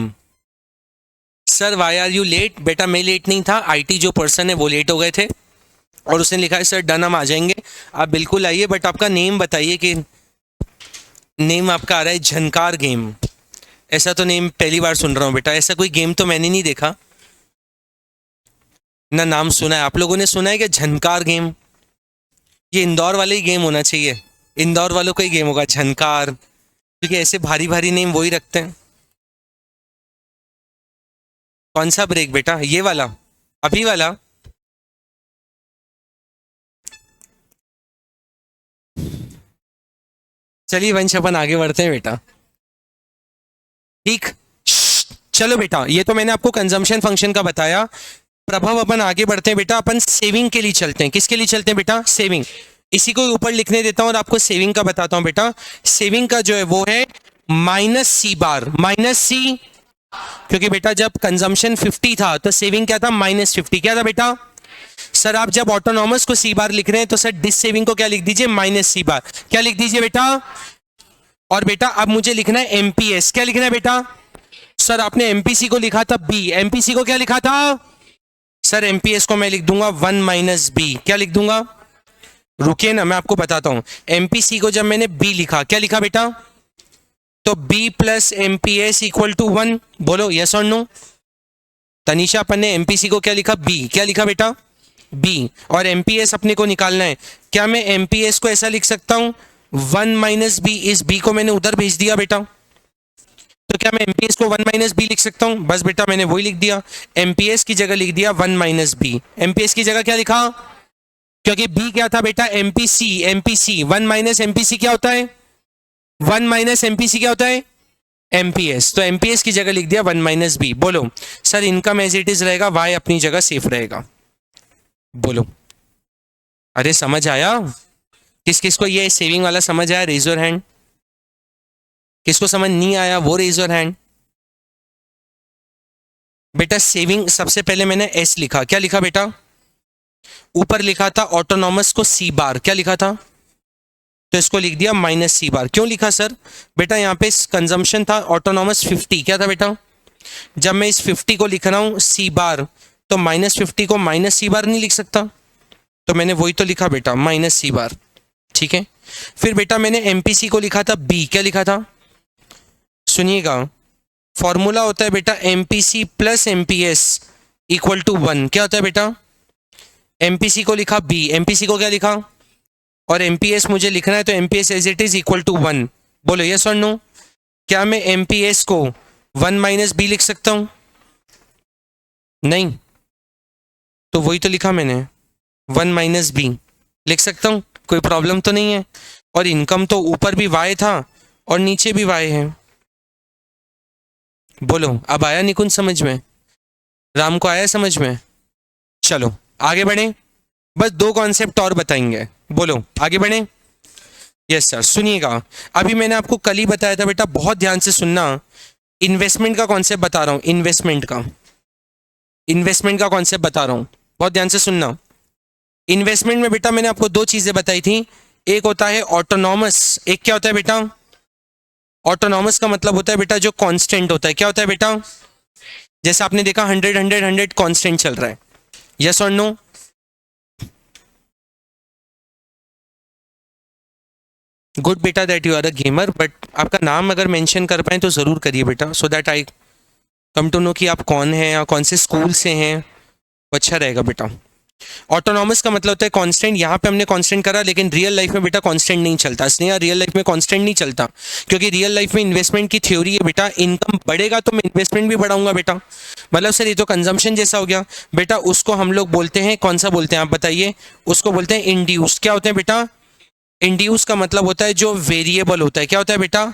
Sir why are you late? बेटा मैं लेट नहीं था, आईटी जो पर्सन है वो लेट हो गए थे और उसने लिखा है सर डन हम आ जाएंगे। आप बिल्कुल आइए, बट आपका नेम बताइए कि नेम आपका आ रहा है झनकार गेम। ऐसा तो नेम पहली बार सुन रहा हूँ बेटा, ऐसा कोई गेम तो मैंने नहीं देखा ना, नाम सुना है। आप लोगों ने सुना है क्या झनकार गेम? ये इंदौर वाले ही गेम होना चाहिए, इंदौर वालों का ही गेम होगा झनकार, क्योंकि ऐसे भारी भारी नेम वही रखते हैं। कौन सा ब्रेक बेटा? ये वाला, अभी वाला? चलिए वंश अपन आगे बढ़ते हैं बेटा। ठीक, चलो बेटा, ये तो मैंने आपको कंजम्पशन फंक्शन का बताया। प्रभाव अपन आगे बढ़ते हैं बेटा, अपन सेविंग के लिए चलते हैं। किसके लिए चलते हैं बेटा? सेविंग। इसी को ऊपर लिखने देता हूं और आपको सेविंग का बताता हूं बेटा। सेविंग का जो है वो है माइनस सी बार, माइनस सी। क्योंकि बेटा जब कंजम्पशन 50 था तो सेविंग क्या था? -50। क्या था बेटा? सर आप जब ऑटोनॉमस को सी बार लिख रहे हैं तो सर डिस सेविंग को क्या लिख दीजिए? माइनस सी बार। क्या लिख दीजिए बेटा? और बेटा अब मुझे लिखना है एमपीएस। क्या लिखना है बेटा? सर आपने एमपीसी को लिखा था बी, एमपीसी को क्या लिखा था? सर एमपीएस को मैं लिख दूंगा 1 - बी। क्या लिख दूंगा? रुकिए ना, मैं आपको बताता हूं। एमपीसी को जब मैंने बी लिखा, क्या लिखा बेटा? तो B plus MPS equal to 1। बोलो यस और नो। तनीषा अपन ने एमपीसी को क्या लिखा? बी। क्या लिखा बेटा? बी। और एमपीएस अपने को निकालना है। क्या मैं एमपीएस को ऐसा लिख सकता हूं 1 - बी? इस बी को मैंने उधर भेज दिया बेटा, तो क्या मैं एमपीएस को 1 - बी लिख सकता हूं? बस बेटा मैंने वही लिख दिया, एमपीएस की जगह लिख दिया 1 - बी। एमपीएस की जगह क्या लिखा? क्योंकि बी क्या था बेटा? एमपीसी। एमपीसी 1 - एमपीसी क्या होता है? 1 - एमपीसी क्या होता है? एमपीएस। तो एमपीएस की जगह लिख दिया 1 - बी। बोलो sir income as it is रहेगा, वाई अपनी जगह सेफ रहेगा। बोलो अरे समझ आया? किस किस को ये सेविंग वाला समझ आया? Raise your hand. किसको समझ नहीं आया वो रेज योर हैंड। बेटा सेविंग सबसे पहले मैंने एस लिखा। क्या लिखा बेटा? ऊपर लिखा था ऑटोनॉमस को सी बार। क्या लिखा था? तो इसको लिख दिया -सी बार। क्यों लिखा सर? बेटा यहाँ पे कंजम्पशन था ऑटोनॉमस 50। क्या था बेटा? जब मैं इस 50 को लिख रहा हूं सी बार, तो -50 को -सी बार नहीं लिख सकता, तो मैंने वही तो लिखा बेटा -सी बार। ठीक है, फिर बेटा मैंने एमपीसी को लिखा था बी। क्या लिखा था? सुनिएगा, फॉर्मूला होता है बेटा MPC plus MPS equal to 1। क्या होता है बेटा? एमपीसी को लिखा बी, एमपीसी को क्या लिखा? और एमपीएस मुझे लिखना है, तो MPS as it is equal to 1। बोलो यस और नो। क्या मैं एमपीएस को 1 - बी लिख सकता हूं? नहीं, तो वही तो लिखा मैंने 1 - बी लिख सकता हूं, कोई प्रॉब्लम तो नहीं है। और इनकम तो ऊपर भी वाई था और नीचे भी वाई है। बोलो अब आया निकुंज समझ में? राम को आया समझ में? चलो आगे बढ़े। बस दो कॉन्सेप्ट और बताएंगे, बोलो आगे बढ़े। यस सर, सुनिएगा, अभी मैंने आपको कल ही बताया था बेटा, बहुत ध्यान से सुनना। इन्वेस्टमेंट का कॉन्सेप्ट बता रहा हूँ, इन्वेस्टमेंट का कॉन्सेप्ट बता रहा हूँ, बहुत ध्यान से सुनना। इन्वेस्टमेंट में बेटा मैंने आपको दो चीजें बताई थी, एक होता है ऑटोनॉमस, एक क्या होता है बेटा, ऑटोनॉमस का मतलब होता है बेटा जो कांस्टेंट होता है, क्या होता है बेटा, जैसे आपने देखा 100 कांस्टेंट चल रहा है, यस और नो। गुड बेटा that you are a gamer, but आपका नाम अगर मेंशन कर पाए तो जरूर करिए बेटा, so that I come to know कि आप कौन हैं या कौन से स्कूल से हैं, वो अच्छा रहेगा बेटा। ऑटोनॉमस का मतलब होता है कांस्टेंट, यहाँ पे हमने कांस्टेंट करा, लेकिन रियल लाइफ में बेटा कांस्टेंट नहीं चलता, इसलिए रियल लाइफ में कांस्टेंट नहीं चलता, क्योंकि रियल लाइफ में इन्वेस्टमेंट की थ्योरी है बेटा, इनकम बढ़ेगा तो मैं इन्वेस्टमेंट भी बढ़ाऊंगा बेटा। मतलब सर ये तो कंजम्पशन जैसा हो गया बेटा, उसको हम लोग बोलते हैं, कौन सा बोलते हैं आप बताइए, उसको बोलते हैं इंड्यूस। क्या होते हैं बेटा, इंड्यूस का मतलब होता है जो वेरिएबल होता है, क्या होता है बेटा,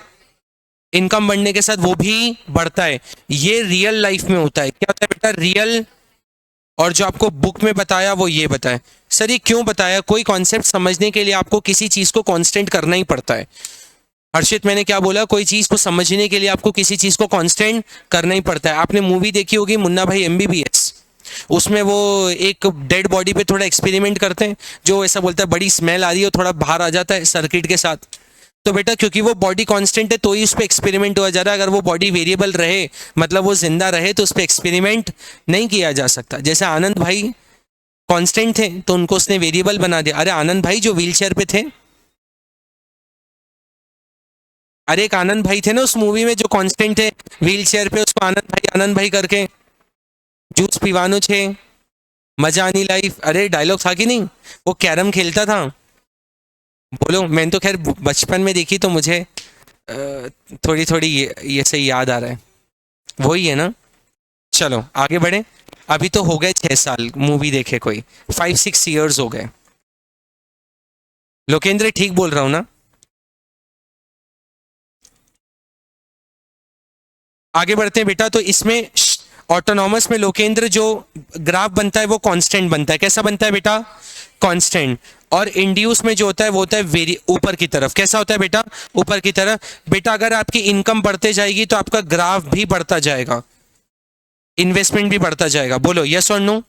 इनकम बढ़ने के साथ वो भी बढ़ता है, ये रियल लाइफ में होता है, क्या होता है बेटा, रियल। और जो आपको बुक में बताया वो ये बताया। सर ये क्यों बताया, कोई कॉन्सेप्ट समझने के लिए आपको किसी चीज को कांस्टेंट करना ही पड़ता है। हर्षित मैंने क्या बोला, कोई चीज को समझने के लिए आपको किसी चीज को कांस्टेंट करना ही पड़ता है। आपने मूवी देखी होगी मुन्ना भाई एमबीबीएस, उसमें वो एक डेड बॉडी पे थोड़ा एक्सपेरिमेंट करते हैं, जो ऐसा बोलता है बड़ी स्मेल आ रही है, थोड़ा बाहर आ जाता है सर्किट के साथ, तो बेटा क्योंकि वो बॉडी कांस्टेंट है तो ही उस पर एक्सपेरिमेंट हुआ जा रहा है, अगर वो बॉडी वेरिएबल रहे मतलब वो जिंदा रहे तो उस पर एक्सपेरिमेंट नहीं किया जा सकता। जैसे आनंद भाई कांस्टेंट थे तो उनको उसने वेरिएबल बना दिया। अरे आनंद भाई जो व्हील चेयर पे थे, अरे एक आनंद भाई थे ना उस मूवी में जो कांस्टेंट थे व्हील चेयर पे, उसको आनंद भाई करके जूस पीवानो छे मजा आनी लाइफ, अरे डायलॉग था कि नहीं, वो कैरम खेलता था। बोलो, मैंने तो खैर बचपन में देखी तो मुझे थोड़ी थोड़ी ये से याद आ रहा है, वही है ना। चलो आगे बढ़े, अभी तो हो गए 6 साल मूवी देखे, कोई 5-6 ईयर्स हो गए। लोकेंद्र ठीक बोल रहा हूं ना। आगे बढ़ते हैं बेटा, तो इसमें ऑटोनॉमस में लोकेंद्र जो ग्राफ बनता है वो कांस्टेंट बनता है, कैसा बनता है बेटा, कांस्टेंट। और इंड्यूस में जो होता है वो होता है वेरी ऊपर की तरफ, कैसा होता है बेटा, ऊपर की तरफ। बेटा अगर आपकी इनकम बढ़ते जाएगी तो आपका ग्राफ भी बढ़ता जाएगा, इन्वेस्टमेंट भी बढ़ता जाएगा। बोलो यस और नो।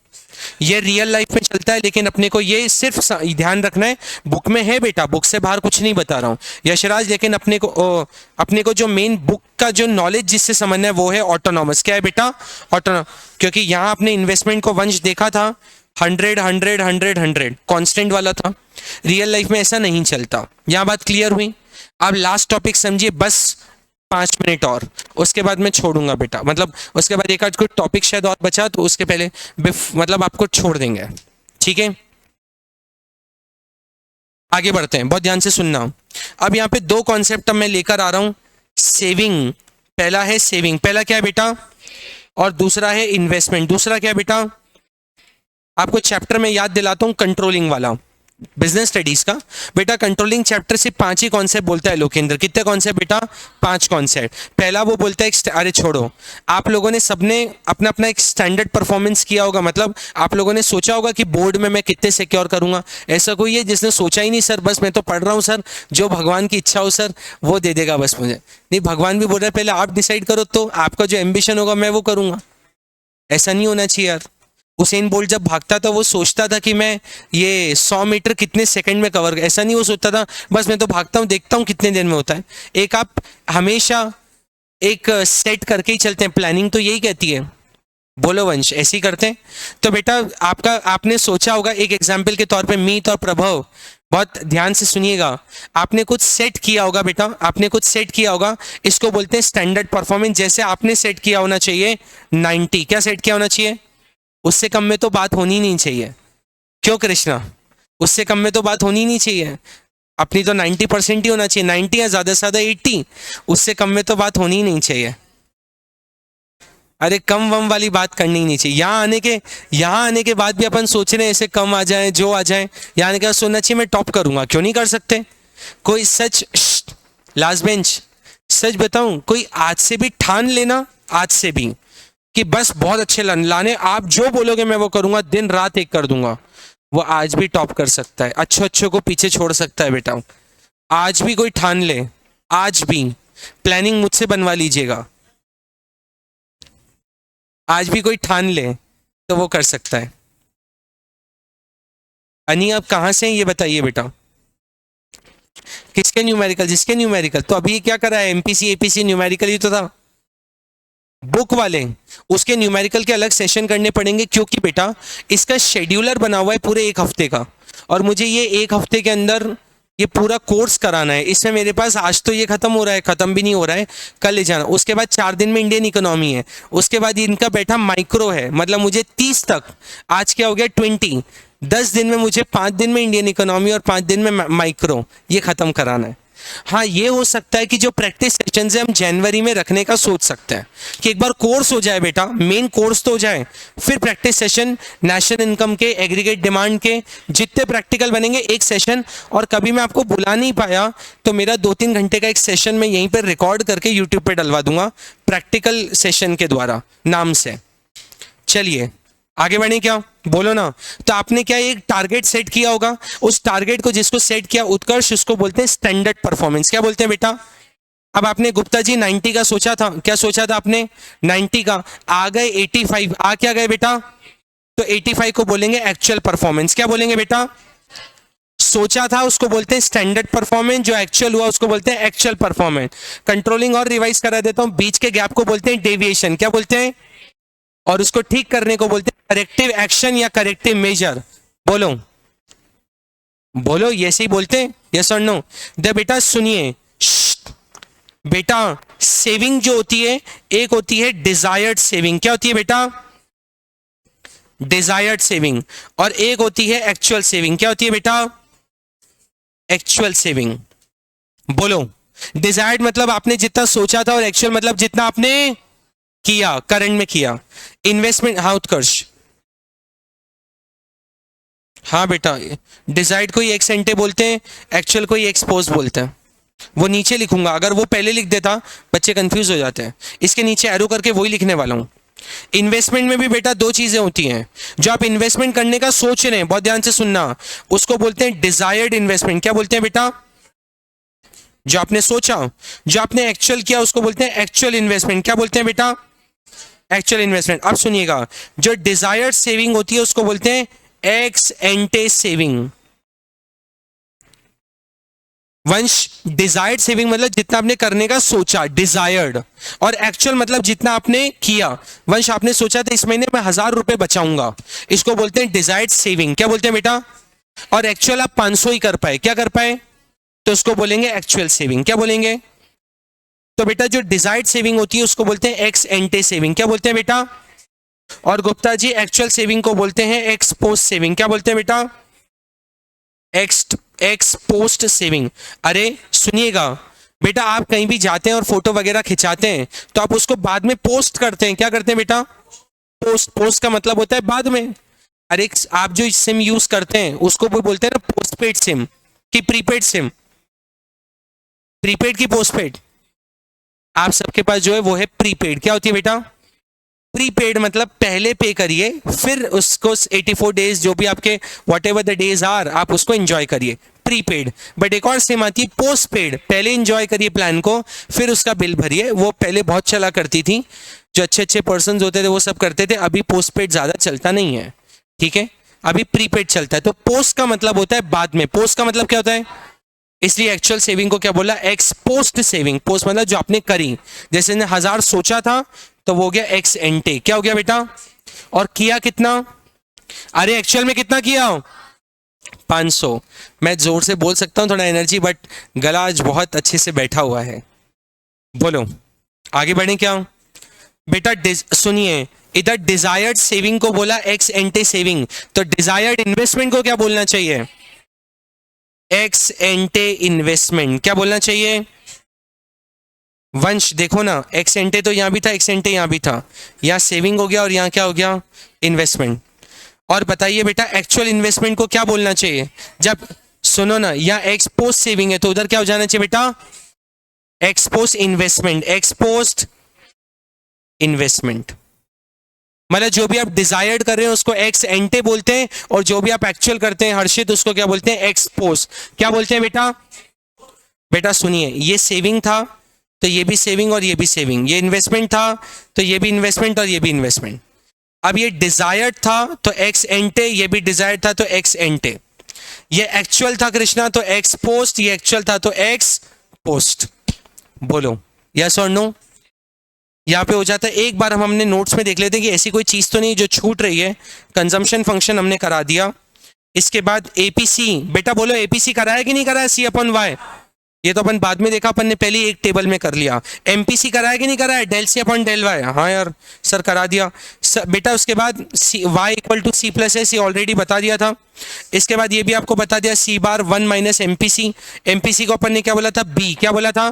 ये रियल लाइफ में चलता है, लेकिन अपने को ये सिर्फ ध्यान रखना है, बुक में है बेटा, बुक से बाहर कुछ नहीं बता रहा हूँ यशराज, लेकिन अपने को जो मेन बुक का जो नॉलेज जिससे समझना है वो है ऑटोनॉमस। क्या है बेटा, ऑटोनॉमस, क्योंकि यहाँ आपने इन्वेस्टमेंट को वंश देखा था 100 कांस्टेंट वाला था, रियल लाइफ में ऐसा नहीं चलता। यहाँ बात क्लियर हुई। अब लास्ट टॉपिक समझिए, बस 5 मिनट और, उसके बाद मैं छोड़ूंगा बेटा, मतलब उसके बाद एक आध कोई टॉपिक शायद और बचा तो उसके पहले मतलब आपको छोड़ देंगे, ठीक है। आगे बढ़ते हैं, बहुत ध्यान से सुनना। अब यहाँ पे दो कॉन्सेप्ट मैं लेकर आ रहा हूं, सेविंग, पहला है सेविंग, पहला क्या है बेटा, और दूसरा है इन्वेस्टमेंट। दूसरा क्या है बेटा, आपको चैप्टर में याद दिलाता हूं, कंट्रोलिंग वाला, बिजनेस स्टडीज का। बेटा कंट्रोलिंग चैप्टर से 5 ही कॉन्सेप्ट बोलता है लोकेंद्र, कितने कॉन्सेप्ट बेटा, 5 कॉन्सेप्ट। पहला वो बोलता है, अरे छोड़ो, आप लोगों ने सबने अपना अपना एक स्टैंडर्ड परफॉर्मेंस किया होगा, मतलब आप लोगों ने सोचा होगा कि बोर्ड में मैं कितने सिक्योर करूंगा। ऐसा कोई है जिसने सोचा ही नहीं सर बस मैं तो पढ़ रहा हूँ सर, जो भगवान की इच्छा हो सर वो दे देगा बस मुझे। नहीं, भगवान भी बोल रहे हैं पहले आप डिसाइड करो, तो आपका जो एम्बिशन होगा मैं वो करूंगा। ऐसा नहीं होना चाहिए यार। उसेन बोल्ट जब भागता था वो सोचता था कि मैं ये 100 मीटर कितने सेकंड में कवर, ऐसा नहीं वो सोचता था बस मैं तो भागता हूँ देखता हूँ कितने देर में होता है। एक आप हमेशा एक सेट करके ही चलते हैं, प्लानिंग तो यही कहती है। बोलो वंश, ऐसे ही करते हैं। तो बेटा आपने सोचा होगा, एक एग्जाम्पल के तौर पे मीत और प्रभव, बहुत ध्यान से सुनिएगा, आपने कुछ सेट किया होगा बेटा, आपने कुछ सेट किया होगा, इसको बोलते हैं स्टैंडर्ड परफॉर्मेंस। जैसे आपने सेट किया होना चाहिए 90, क्या सेट किया होना चाहिए, उससे कम में तो बात होनी नहीं चाहिए। क्यों कृष्णा, उससे कम में तो बात होनी नहीं चाहिए, अपनी तो 90% ही होना चाहिए, 90 या ज्यादा से ज्यादा 80, उससे कम में तो बात होनी नहीं चाहिए। अरे कम वम वाली बात करनी ही नहीं चाहिए। यहाँ आने के बाद भी अपन सोच रहे हैं ऐसे कम आ जाए जो आ जाए, यहाँ आने के बाद सोचना चाहिए मैं टॉप करूंगा, क्यों नहीं कर सकते। कोई सच, लास्ट बेंच, सच बताऊं, कोई आज से भी ठान लेना, आज से भी, कि बस बहुत अच्छे लाने, आप जो बोलोगे मैं वो करूंगा, दिन रात एक कर दूंगा, वो आज भी टॉप कर सकता है, अच्छे अच्छे को पीछे छोड़ सकता है बेटा। आज भी कोई ठान ले, आज भी प्लानिंग मुझसे बनवा लीजिएगा, आज भी कोई ठान ले तो वो कर सकता है। अनी आप कहाँ से हैं ये बताइए बेटा। किसके न्यूमेरिकल? जिसके न्यूमेरिकल। तो अभी क्या करा है? एमपीसी एपीसी न्यूमेरिकल ही तो था बुक वाले, उसके न्यूमेरिकल के अलग सेशन करने पड़ेंगे, क्योंकि बेटा इसका शेड्यूलर बना हुआ है पूरे एक हफ्ते का, और मुझे ये एक हफ्ते के अंदर ये पूरा कोर्स कराना है। इसमें मेरे पास आज तो ये खत्म हो रहा है, खत्म भी नहीं हो रहा है, कल ले जाना। उसके बाद 4 दिन में इंडियन इकोनॉमी है, उसके बाद इनका बैठा माइक्रो है, मतलब मुझे 30 तक, आज क्या हो गया 20, 10 दिन में मुझे 5 दिन में इंडियन इकोनॉमी और 5 दिन में माइक्रो ये खत्म कराना है। हाँ, ये हो सकता है कि जो प्रैक्टिस सेशन है हम जनवरी में रखने का सोच सकते हैं, कि एक बार कोर्स हो जाए बेटा, मेन कोर्स तो हो जाए, फिर प्रैक्टिस सेशन नेशनल इनकम के, एग्रीगेट डिमांड के जितने प्रैक्टिकल बनेंगे एक सेशन। और कभी मैं आपको बुला नहीं पाया तो मेरा 2-3 घंटे का एक सेशन मैं यहीं पर रिकॉर्ड करके यूट्यूब पे डलवा दूंगा, प्रैक्टिकल सेशन के द्वारा नाम से। चलिए आगे बढ़े, क्या बोलो ना। तो आपने क्या एक टारगेट सेट किया होगा, उस टारगेट को जिसको सेट किया उत्कर्ष, उसको बोलते हैं स्टैंडर्ड परफॉर्मेंस। क्या बोलते हैं बेटा? अब आपने गुप्ता जी 90 का सोचा था, क्या सोचा था आपने 90 का, आ गए 85, आ क्या गए बेटा? तो 85 को बोलेंगे एक्चुअल परफॉर्मेंस। क्या बोलेंगे बेटा? सोचा था उसको बोलते हैं स्टैंडर्ड परफॉर्मेंस, जो एक्चुअल हुआ उसको बोलते हैं एक्चुअल परफॉर्मेंस। कंट्रोलिंग और रिवाइज करा देता हूं, बीच के गैप को बोलते हैं डेविएशन। क्या बोलते हैं? और उसको ठीक करने को बोलते हैं करेक्टिव एक्शन या करेक्टिव मेजर। बोलो बोलो, ये ही बोलते हैं, यस और नो? दे बेटा सुनिए बेटा, सेविंग जो होती है, एक होती है डिजायर्ड सेविंग। क्या होती है बेटा? Desired saving. और एक होती है एक्चुअल सेविंग। क्या होती है बेटा? Actual saving. बोलो, डिजायर्ड मतलब आपने जितना सोचा था, और एक्चुअल मतलब जितना आपने किया, करंट में किया। इन्वेस्टमेंट, हाँ उत्कर्ष। हाँ बेटा, डिजाइड को ही एक्स एंटे बोलते हैं, एक्चुअल को ही एक्सपोज बोलते हैं। वो नीचे लिखूंगा, अगर वो पहले लिख देता बच्चे कंफ्यूज हो जाते हैं, इसके नीचे एरो करके वही लिखने वाला हूं। इन्वेस्टमेंट में भी बेटा 2 चीजें होती हैं। जो आप इन्वेस्टमेंट करने का सोच रहे हैं, बहुत ध्यान से सुनना, उसको बोलते हैं डिजायर्ड इन्वेस्टमेंट। क्या बोलते हैं बेटा? जो आपने सोचा, जो आपने एक्चुअल किया, उसको बोलते हैं एक्चुअल इन्वेस्टमेंट। क्या बोलते हैं बेटा? Actual investment. अब सुनिएगा, जो डिजायर्ड सेविंग होती है उसको बोलते हैं एक्स एंटे सेविंग। वंश, डिजायर्ड सेविंग मतलब जितना आपने करने का सोचा, डिजायर्ड, और एक्चुअल मतलब जितना आपने किया। वंश, आपने सोचा था इस महीने में 1000 रुपए बचाऊंगा, इसको बोलते हैं डिजायर्ड सेविंग। क्या बोलते हैं बेटा? और एक्चुअल आप 500 ही कर पाए, क्या कर पाए, तो उसको बोलेंगे एक्चुअल सेविंग। क्या बोलेंगे? तो बेटा जो डिजायर्ड सेविंग होती है उसको बोलते हैं एक्स एंटे सेविंग। क्या बोलते हैं बेटा? और गुप्ता जी एक्चुअल सेविंग को बोलते हैं एक्स पोस्ट सेविंग। क्या बोलते हैं बेटा? X post saving. अरे सुनिएगा बेटा, आप कहीं भी जाते हैं और फोटो वगैरह खिंचाते हैं तो आप उसको बाद में पोस्ट करते हैं। क्या करते हैं बेटा? पोस्ट। पोस्ट का मतलब होता है बाद में। अरे आप जो सिम यूज करते हैं उसको वो बोलते हैं ना पोस्टपेड सिम कि प्रीपेड सिम, प्रीपेड की पोस्टपेड। आप सबके पास जो है वो है प्रीपेड। क्या होती है बेटा? प्रीपेड मतलब पहले पे करिए, फिर उसको 84 डेज जो भी आपके whatever the days are, आप उसको एंजॉय करिए, प्रीपेड। बट एक और सिम आती है पोस्ट पेड, पहले एंजॉय करिए प्लान को, फिर उसका बिल भरिए। वो पहले बहुत चला करती थी, जो अच्छे अच्छे पर्सन होते थे वो सब करते थे। अभी पोस्ट पेड ज्यादा चलता नहीं है, ठीक है, अभी प्रीपेड चलता है। तो पोस्ट का मतलब होता है बाद में। पोस्ट का मतलब क्या होता है? इसलिए एक्चुअल सेविंग को क्या बोला? X post saving. पोस्ट मतलब जो आपने करी, जैसे ने 1000 सोचा था तो वो हो गया एक्स एंटे। क्या हो गया बेटा? और किया कितना? अरे एक्चुअल में कितना किया? 500। मैं जोर से बोल सकता हूं थोड़ा एनर्जी, बट गला आज बहुत अच्छे से बैठा हुआ है। बोलो आगे बढ़े क्या बेटा? सुनिए, इधर डिजायर्ड सेविंग को बोला एक्स एंटे सेविंग, तो डिजायर्ड इन्वेस्टमेंट को क्या बोलना चाहिए? X एंटे investment. क्या बोलना चाहिए? वंश देखो ना, एक्स एंटे तो यहां भी था, एक्स एंटे यहां भी था, यहां सेविंग हो गया और यहां क्या हो गया? इन्वेस्टमेंट। और बताइए बेटा एक्चुअल इन्वेस्टमेंट को क्या बोलना चाहिए? जब सुनो ना, यहाँ एक्सपोस्ट सेविंग है तो उधर क्या हो जाना चाहिए बेटा? Ex post investment. Ex post investment. मतलब जो भी आप डिजायर्ड कर रहे हैं उसको एक्स एंटे बोलते हैं, और जो भी आप एक्चुअल करते हैं हर्षित उसको क्या बोलते हैं, एक्स पोस्ट। क्या बोलते हैं बेटा? बेटा सुनिए, ये सेविंग था तो ये भी सेविंग और ये भी सेविंग, ये इन्वेस्टमेंट था तो ये भी इन्वेस्टमेंट और ये भी इन्वेस्टमेंट। अब ये डिजायर्ड था तो एक्स एंटे, ये भी डिजायर्ड था तो एक्स एंटे। ये एक्चुअल था कृष्णा तो एक्स पोस्ट, ये एक्चुअल था तो एक्स पोस्ट। बोलो यस और नो। यहाँ पे हो जाता है, एक बार हमने नोट्स में देख लेते हैं कि ऐसी कोई चीज तो नहीं जो छूट रही है। कंजम्पशन फंक्शन हमने करा दिया, इसके बाद एपीसी, बेटा बोलो एपीसी कराया कि नहीं कराया, सी अपॉन वाई। ये तो अपन बाद में देखा, अपन ने पहले एक टेबल में कर लिया। एमपीसी कराया कि नहीं कराया, del C upon del Y. हाँ यार सर करा दिया बेटा। उसके बाद C Y equal to C plus S, ये ऑलरेडी बता दिया था। इसके बाद ये भी आपको बता दिया सी बार 1 माइनस एमपीसी। एमपीसी को अपन ने क्या बोला था, बी। क्या बोला था,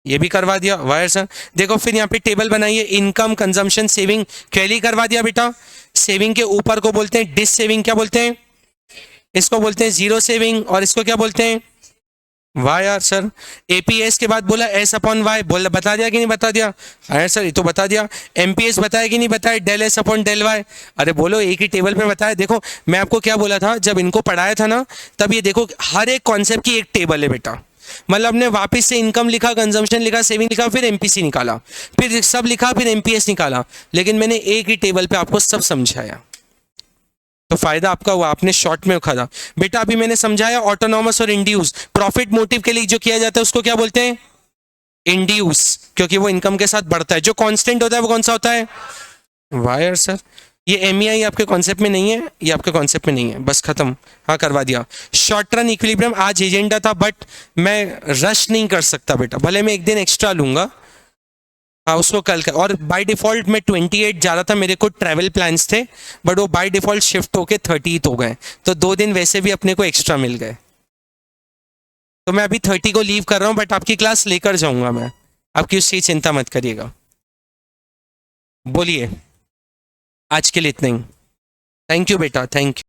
ये भी करवा दिया। वायर सर देखो, फिर यहाँ पे टेबल बनाइए, इनकम कंजम्पशन सेविंग क्लियरली करवा दिया बेटा। सेविंग के ऊपर को बोलते हैं डिस सेविंग, क्या बोलते हैं, इसको बोलते हैं जीरो सेविंग, और इसको क्या बोलते हैं, वाई यार सर। एपीएस के बाद बोला एस अपॉन वाई, बोला बता दिया कि नहीं बता दिया, हाँ सर ये तो बता दिया। एमपीएस बताया कि नहीं बताया, del S upon del Y. अरे बोलो एक ही टेबल में बताया। देखो मैं आपको क्या बोला था जब इनको पढ़ाया था ना, तब ये देखो हर एक कॉन्सेप्ट की एक टेबल है बेटा। मतलब हमने वापस से इनकम लिखा, कंजम्पशन लिखा, सेविंग लिखा, फिर एमपीसी निकाला, फिर सब लिखा, फिर एमपीएस निकाला, लेकिन मैंने एक ही टेबल पे आपको सब समझाया। तो फायदा आपका हुआ, आपने शॉर्ट में उखाड़ा बेटा। अभी मैंने समझाया ऑटोनॉमस और इंड्यूस। प्रॉफिट मोटिव के लिए जो किया जाता है उसको क्या बोलते हैं, इंड्यूस, क्योंकि वो इनकम के साथ बढ़ता है। जो कांस्टेंट होता है वो कौन सा होता है, वायर सर। ये एमईआई आपके कॉन्सेप्ट में नहीं है, ये आपके कॉन्सेप्ट में नहीं है, बस खत्म। हाँ करवा दिया। शॉर्ट रन इक्विलिब्रियम आज एजेंडा था, बट मैं रश नहीं कर सकता बेटा, भले मैं एक दिन एक्स्ट्रा लूंगा। हाँ उसको कल कर, और बाय डिफॉल्ट मैं 28 जा रहा था, मेरे को ट्रैवल प्लान्स थे, बट वो बाय डिफॉल्ट शिफ्ट होके 30th हो गए, तो 2 दिन वैसे भी अपने को एक्स्ट्रा मिल गए। तो मैं अभी 30 को लीव कर रहा हूँ, बट आपकी क्लास लेकर जाऊंगा मैं, आपकी उसकी चिंता मत करिएगा। बोलिए, आज के लिए इतना ही। थैंक यू बेटा, थैंक यू।